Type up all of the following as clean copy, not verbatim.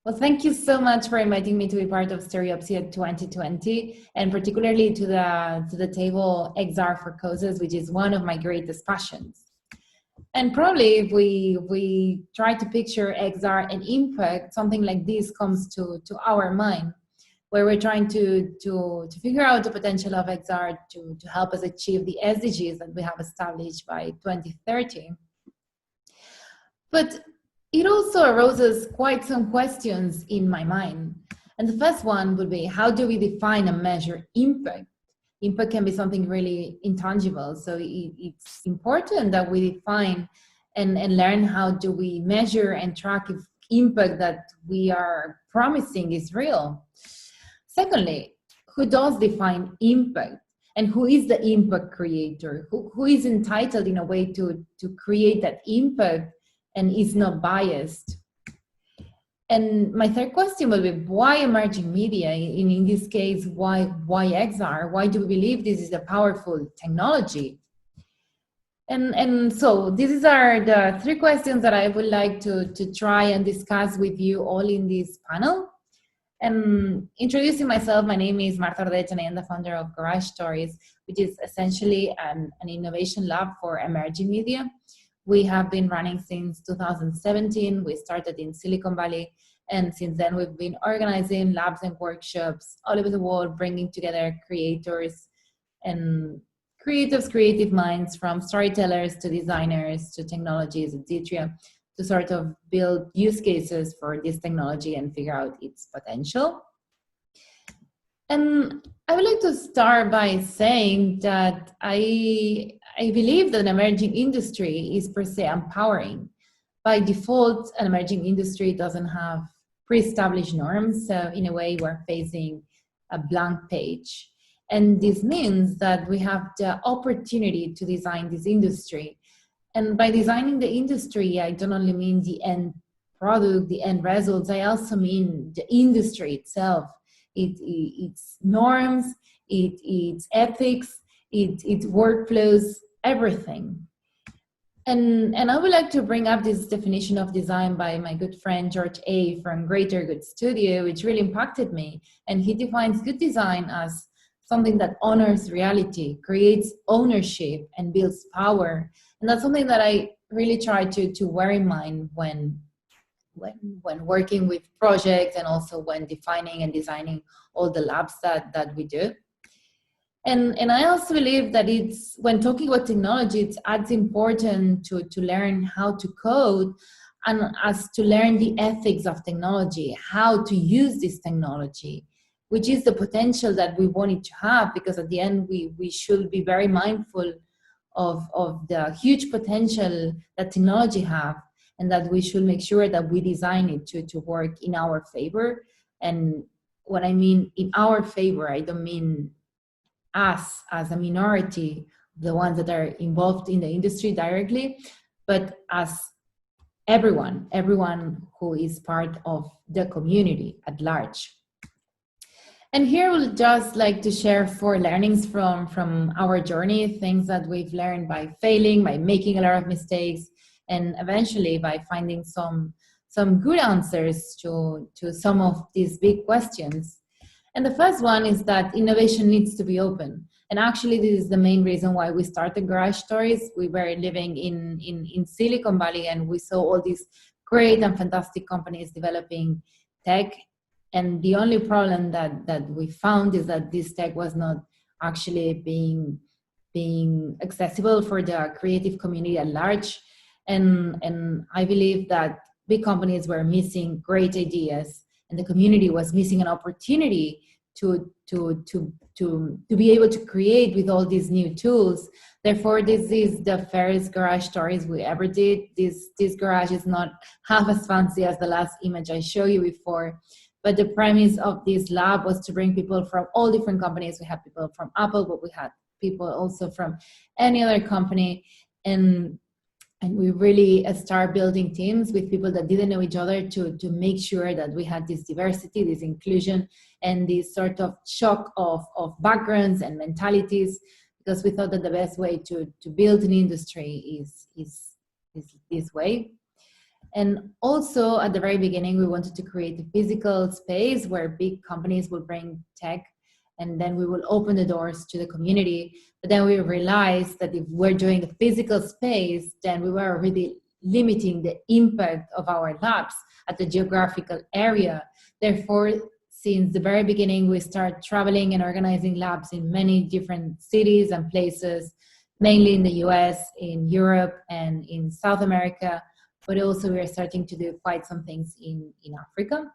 Well, thank you so much for inviting me to be part of Stereopsia 2020, and particularly to the table XR for Causes, which is one of my greatest passions. And probably if we try to picture XR and impact, something like this comes to our mind, where we're trying to figure out the potential of XR to help us achieve the SDGs that we have established by 2030. But it also arouses quite some questions in my mind. And the first one would be, how do we define and measure impact? Impact can be something really intangible. So it's important that we define and learn how do we measure and track if impact that we are promising is real. Secondly, who does define impact? And who is the impact creator? Who is entitled in a way to create that impact and is not biased? And my third question will be, why emerging media? In this case, why XR? Why do we believe this is a powerful technology? And so these are the three questions that I would like to try and discuss with you all in this panel. And introducing myself, my name is Marta ORDEIG, and I am the founder of Garage Stories, which is essentially an innovation lab for emerging media. We have been running since 2017. We started in Silicon Valley, and since then we've been organizing labs and workshops all over the world, bringing together creators and creative minds, from storytellers to designers to technologies, etc., to sort of build use cases for this technology and figure out its potential. And I would like to start by saying that I believe that an emerging industry is per se empowering. By default, an emerging industry doesn't have pre-established norms, so in a way we're facing a blank page. And this means that we have the opportunity to design this industry. And by designing the industry, I don't only mean the end product, the end results, I also mean the industry itself. Its norms, its ethics, its workflows, everything. And I would like to bring up this definition of design by my good friend George A. from Greater Good Studio, which really impacted me. And he defines good design as something that honors reality, creates ownership, and builds power. And that's something that I really try to wear in mind when working with projects, and also when defining and designing all the labs that we do. And I also believe that it's, when talking about technology, it's as important to learn how to code and as to learn the ethics of technology, how to use this technology, which is the potential that we want it to have, because at the end we should be very mindful of the huge potential that technology have, and that we should make sure that we design it to work in our favor. And what I mean in our favor, I don't mean us as a minority, the ones that are involved in the industry directly, but as everyone who is part of the community at large. And here we'll just like to share 4 learnings from our journey, things that we've learned by failing, by making a lot of mistakes, and eventually by finding some good answers to some of these big questions. And the first one is that innovation needs to be open. And actually this is the main reason why we started Garage Stories. We were living in Silicon Valley, and we saw all these great and fantastic companies developing tech. And the only problem that we found is that this tech was not actually being accessible for the creative community at large. And I believe that big companies were missing great ideas, and the community was missing an opportunity to be able to create with all these new tools. Therefore, this is the first Garage Stories we ever did. This garage is not half as fancy as the last image I showed you before. But the premise of this lab was to bring people from all different companies. We had people from Apple, but we had people also from any other company. And we really start building teams with people that didn't know each other to make sure that we had this diversity, this inclusion, and this sort of shock of backgrounds and mentalities, because we thought that the best way to build an industry is this way. And also at the very beginning, we wanted to create a physical space where big companies will bring tech, and then we will open the doors to the community. But then we realized that if we're doing a physical space, then we were already limiting the impact of our labs at the geographical area. Therefore, since the very beginning, we started traveling and organizing labs in many different cities and places, mainly in the US, in Europe, and in South America. But also we are starting to do quite some things in Africa.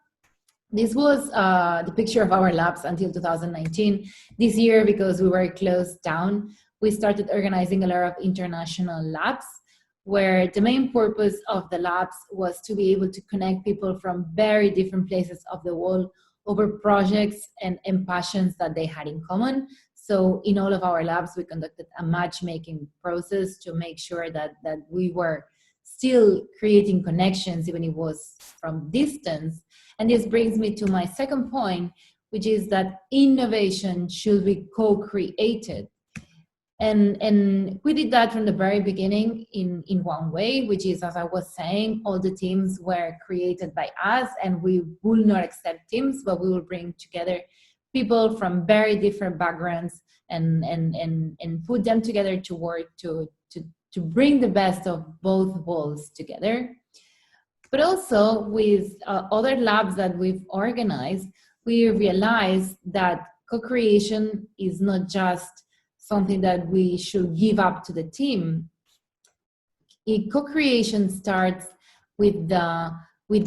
This was the picture of our labs until 2019. This year, because we were closed down, we started organizing a lot of international labs, where the main purpose of the labs was to be able to connect people from very different places of the world over projects and passions that they had in common. So in all of our labs, we conducted a matchmaking process to make sure that we were still creating connections, even if it was from distance. And this brings me to my second point, which is that innovation should be co-created. And we did that from the very beginning in one way, which is, as I was saying, all the teams were created by us, and we will not accept teams, but we will bring together people from very different backgrounds and put them together to work to bring the best of both worlds together. But also with other labs that we've organized, we realized that co-creation is not just something that we should give up to the team. Co-creation starts with the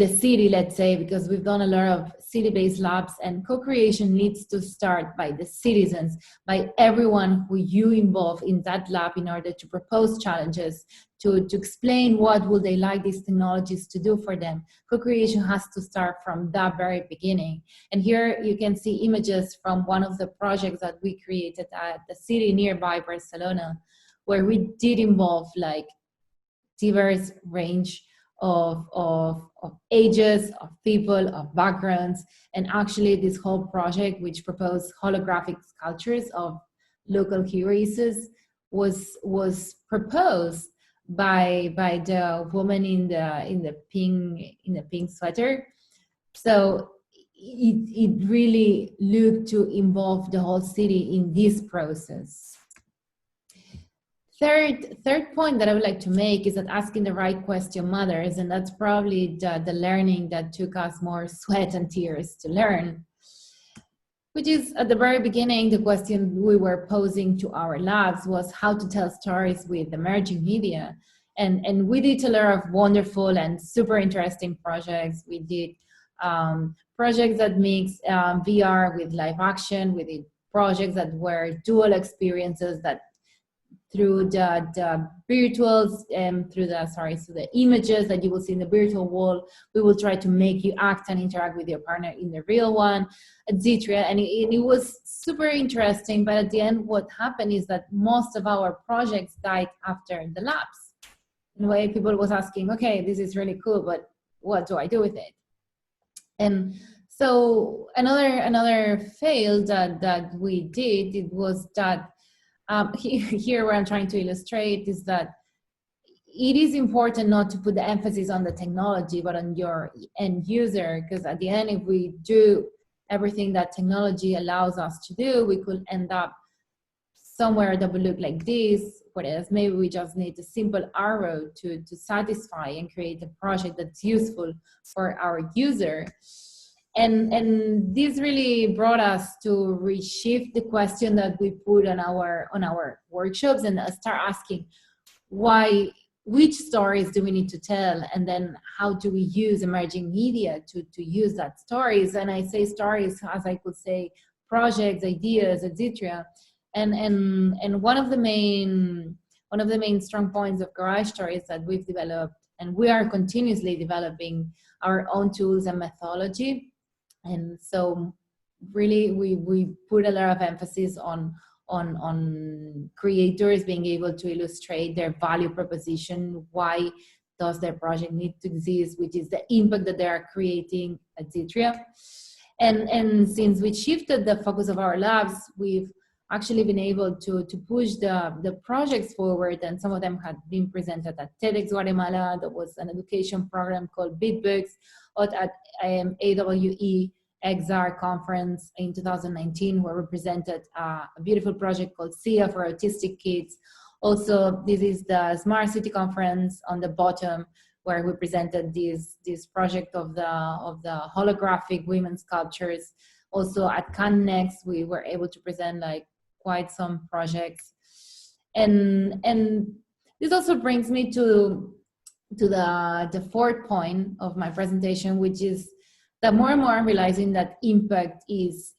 city, let's say, because we've done a lot of city-based labs, and co-creation needs to start by the citizens, by everyone who you involve in that lab in order to propose challenges, to explain what would they like these technologies to do for them. Co-creation has to start from that very beginning. And here you can see images from one of the projects that we created at the city nearby Barcelona, where we did involve like diverse range of ages, of people, of backgrounds. And actually this whole project, which proposed holographic sculptures of local key races, was proposed by the woman in the pink sweater. So it really looked to involve the whole city in this process. Third point that I would like to make is that asking the right question matters, and that's probably the learning that took us more sweat and tears to learn, which is at the very beginning, the question we were posing to our labs was how to tell stories with emerging media. And we did a lot of wonderful and super interesting projects. We did projects that mix VR with live action. We did projects that were dual experiences, that through the virtuals and through the images that you will see in the virtual world, we will try to make you act and interact with your partner in the real one, etc. And it was super interesting, but at the end, what happened is that most of our projects died after the labs. In a way, people was asking, okay, this is really cool, but what do I do with it? And so another fail that we did, it was that here where I'm trying to illustrate is that it is important not to put the emphasis on the technology, but on your end user, because at the end, if we do everything that technology allows us to do, we could end up somewhere that would look like this, whereas maybe we just need a simple arrow to satisfy and create a project that's useful for our user. And this really brought us to reshift the question that we put on our workshops and start asking which stories do we need to tell, and then how do we use emerging media to use that stories. And I say stories as I could say projects, ideas, etc. And one of the main strong points of Garage Stories that we've developed, and we are continuously developing our own tools and methodology. And so really we put a lot of emphasis on creators being able to illustrate their value proposition, why does their project need to exist, which is the impact that they are creating, etc. And since we shifted the focus of our labs, we've actually been able to push the projects forward, and some of them had been presented at TEDx Guatemala. There was an education program called BitBooks, or at AWE XR conference in 2019, where we presented a beautiful project called SIA for autistic kids. Also, this is the Smart City conference on the bottom, where we presented this project of the holographic women sculptures. Also at Cannes Next, we were able to present like quite some projects. And this also brings me to the fourth point of my presentation, which is that more and more I'm realizing that impact is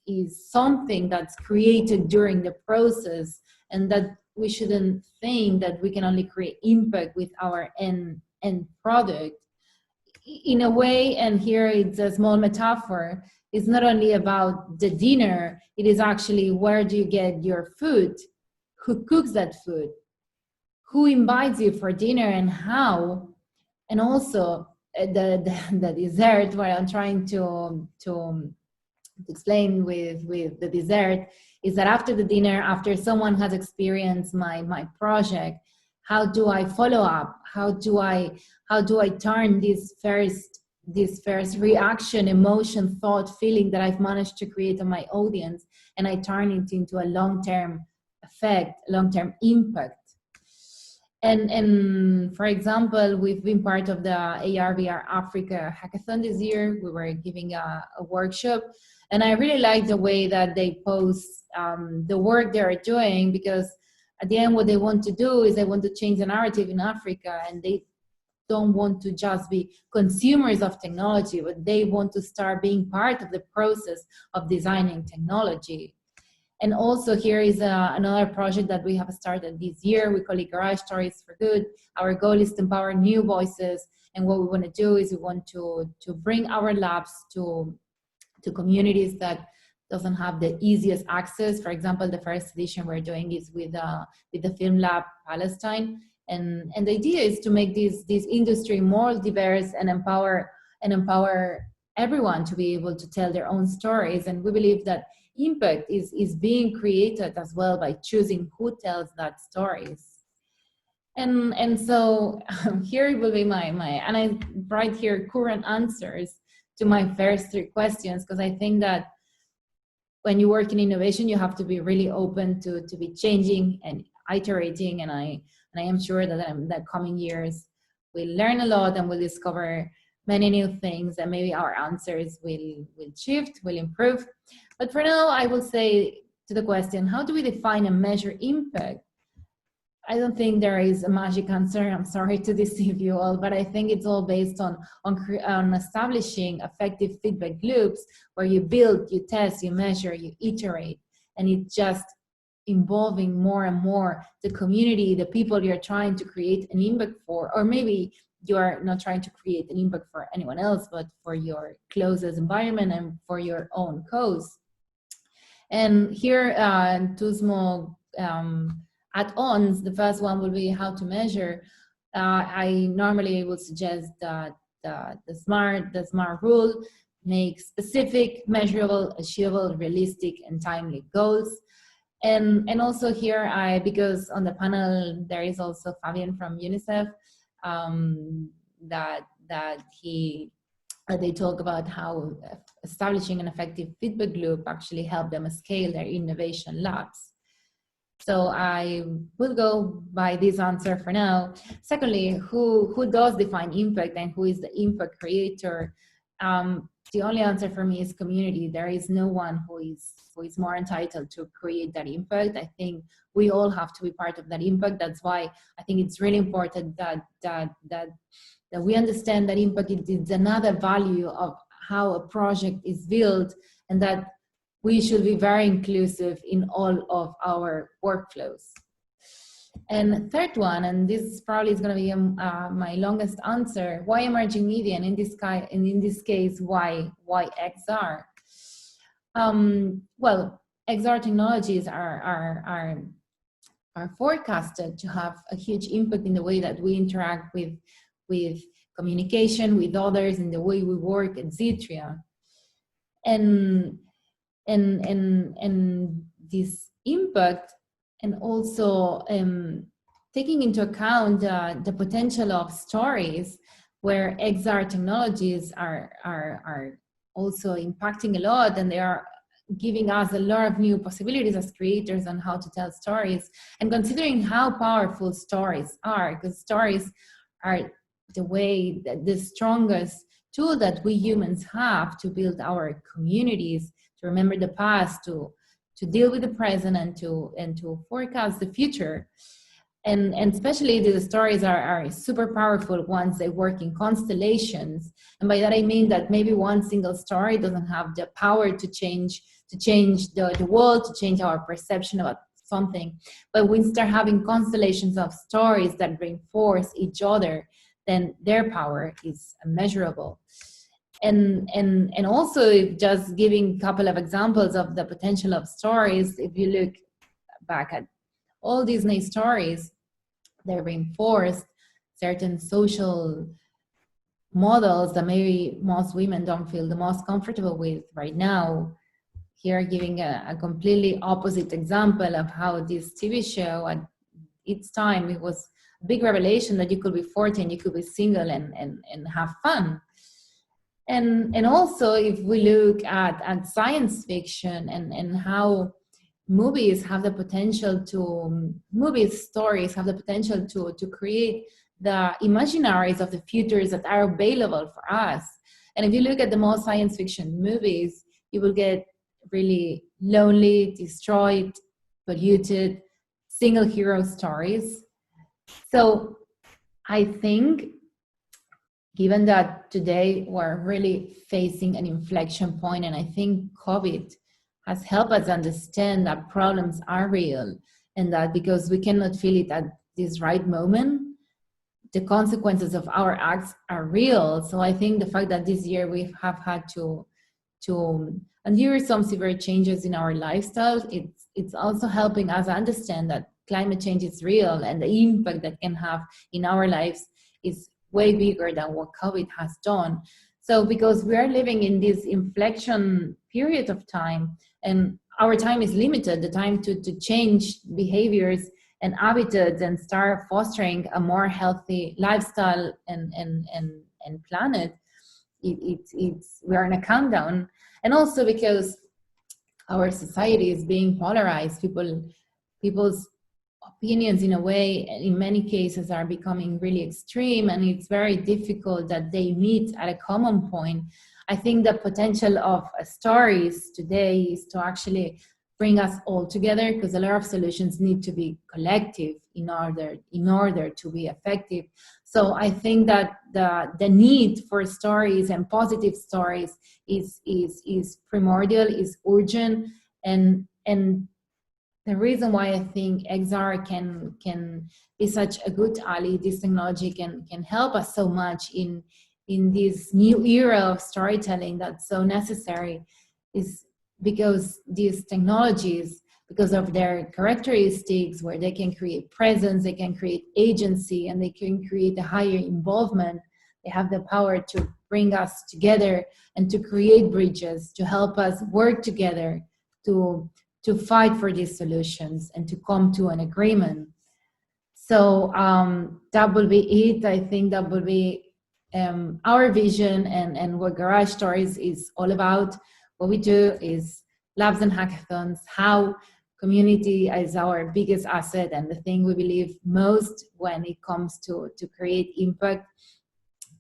something that's created during the process, and that we shouldn't think that we can only create impact with our end product. In a way, and here it's a small metaphor, it's not only about the dinner, it is actually where do you get your food, who cooks that food, who invites you for dinner and how, and also the dessert, where I'm trying to explain with the dessert, is that after the dinner, after someone has experienced my project, how do I follow up? How do I turn this first reaction, emotion, thought, feeling that I've managed to create on my audience, and I turn it into a long-term effect, long-term impact? And for example, we've been part of the AR/VR Africa Hackathon this year. We were giving a workshop, and I really like the way that they post the work they're doing, because at the end, what they want to do is they want to change the narrative in Africa, and they don't want to just be consumers of technology, but they want to start being part of the process of designing technology. And also here is another project that we have started this year. We call it Garage Stories for Good. Our goal is to empower new voices. And what we want to do is we want to bring our labs to communities that doesn't have the easiest access. For example, the first edition we're doing is with the Film Lab Palestine. And the idea is to make this industry more diverse and empower everyone to be able to tell their own stories. And we believe that impact is being created as well by choosing who tells that stories. And so here will be my and I write here current answers to my first three questions, because I think that when you work in innovation, you have to be really open to be changing and iterating. And I am sure that in the coming years we'll learn a lot and we'll discover many new things, and maybe our answers will shift, will improve. But for now, I will say to the question, how do we define and measure impact? I don't think there is a magic answer. I'm sorry to deceive you all, but I think it's all based on establishing effective feedback loops where you build, you test, you measure, you iterate, and it's just involving more and more the community, the people you're trying to create an impact for, or maybe you're not trying to create an impact for anyone else, but for your closest environment and for your own cause. And here, two small add-ons. The first one will be how to measure. I normally would suggest that the SMART rule: make specific, measurable, achievable, realistic, and timely goals. And also here, because on the panel there is also Fabian from UNICEF, they talk about how establishing an effective feedback loop actually helped them scale their innovation labs. So I will go by this answer for now. Secondly, who does define impact and who is the impact creator? The only answer for me is community. There is no one who is more entitled to create that impact. I think we all have to be part of that impact. That's why I think it's really important that we understand that impact is another value of how a project is built, and that we should be very inclusive in all of our workflows. And third one, and this probably is going to be my longest answer: why emerging media, and in this case, why XR? Well, XR technologies are forecasted to have a huge impact in the way that we interact with communication with others, in the way we work, etc. And this impact, and also taking into account the potential of stories where XR technologies are also impacting a lot, and they are giving us a lot of new possibilities as creators on how to tell stories, and considering how powerful stories are, because stories are the strongest tool that we humans have to build our communities, to remember the past, to deal with the present, and to forecast the future. And especially the stories are super powerful once they work in constellations. And by that I mean that maybe one single story doesn't have the power to change the world, to change our perception about something. But we start having constellations of stories that reinforce each other, then their power is immeasurable. And also, just giving a couple of examples of the potential of stories, if you look back at all Disney stories, they reinforced certain social models that maybe most women don't feel the most comfortable with right now. Here, giving a completely opposite example of how this TV show, at its time, it was a big revelation that you could be 14, you could be single and have fun. And also, if we look at science fiction and how movie stories have the potential to create the imaginaries of the futures that are available for us. And if you look at the most science fiction movies, you will get really lonely, destroyed, polluted, single hero stories. So I think, given that today we're really facing an inflection point, and I think COVID has helped us understand that problems are real, and that because we cannot feel it at this right moment, the consequences of our acts are real. So I think the fact that this year we have had to endure some severe changes in our lifestyle, it's also helping us understand that climate change is real, and the impact that can have in our lives is way bigger than what COVID has done. So because we are living in this inflection period of time, and our time is limited, the time to change behaviors and habitats and start fostering a more healthy lifestyle and planet, we're in a countdown. And also because our society is being polarized, people's opinions in a way, in many cases, are becoming really extreme, and it's very difficult that they meet at a common point. I think the potential of stories today is to actually bring us all together, because a lot of solutions need to be collective in order to be effective. So I think that the need for stories and positive stories is primordial, is urgent, and the reason why I think XR can be such a good ally, this technology can help us so much in this new era of storytelling that's so necessary, is because these technologies, because of their characteristics where they can create presence, they can create agency, and they can create a higher involvement, they have the power to bring us together and to create bridges, to help us work together, to fight for these solutions and to come to an agreement. So that will be it. I think that will be our vision and what Garage Stories is all about. What we do is labs and hackathons, how community is our biggest asset and the thing we believe most when it comes to create impact.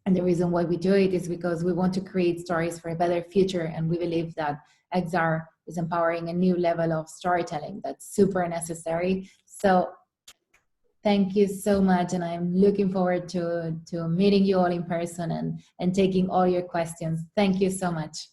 And the reason why we do it is because we want to create stories for a better future, and we believe that XR is empowering a new level of storytelling that's super necessary. So thank you so much, and I'm looking forward to meeting you all in person and taking all your questions. Thank you so much.